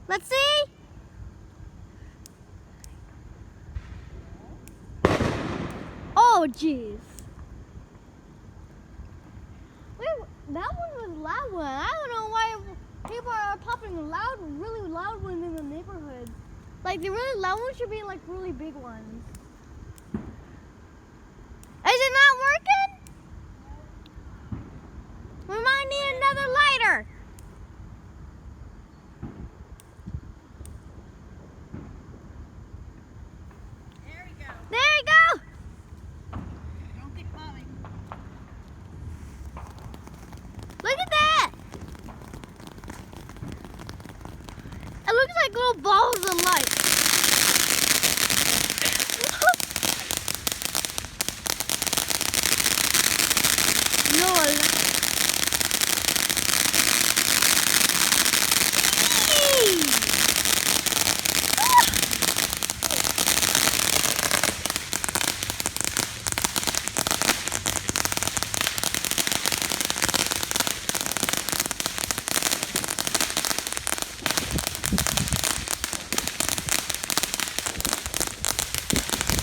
Let's see. Oh, jeez. Wait, that one was loud one. I don't know why people are popping really loud ones in the neighborhood. Like the really loud ones should be like really big ones. Is it not working? We might need another lighter. There we go. There you go. Don't get mommy. Look at that. It looks like little balls of light. No.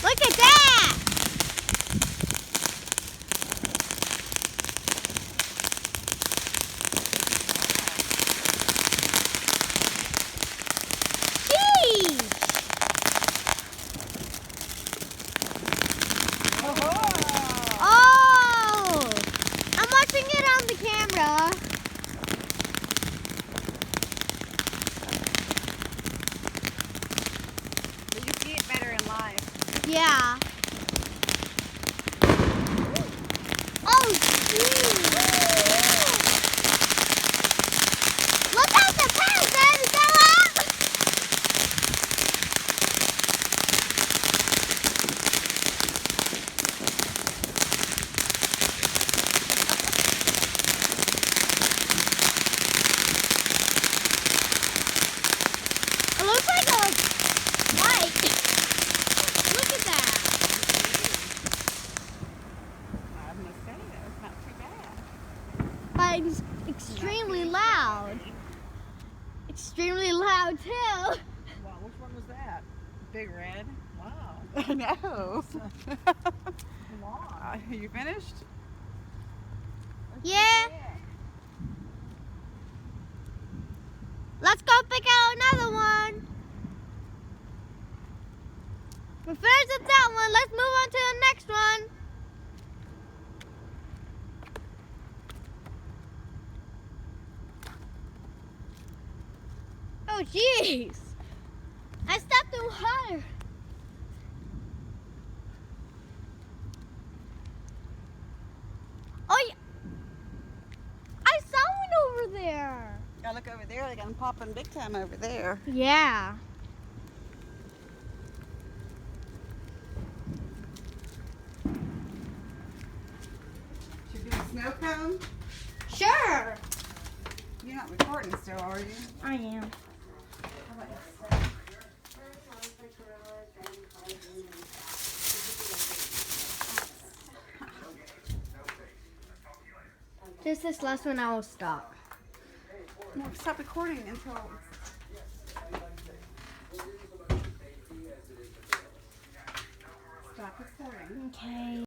Look at that! Jeez! Oh! I'm watching it on the camera. But you see it better in live. Yeah. Oh, jeez. Look at the peasants go up. It looks like a light. Look at that. I'm gonna say that's not too bad. But it's extremely loud. Extremely loud too. Wow, which one was that? Big red. Wow. I know. Come on. You finished? Yeah. Let's go pick out another one. We finished with that one. Let's move on to the next one. Oh, jeez. I stepped too high. Oh, yeah. I saw one over there. Yeah, look over there. They got them popping big time over there. Yeah. Should we do a snow cone? Sure. You're not recording still, are you? I am. How about this? Just this last one, I will stop. No, stop recording until. Stop recording. Okay.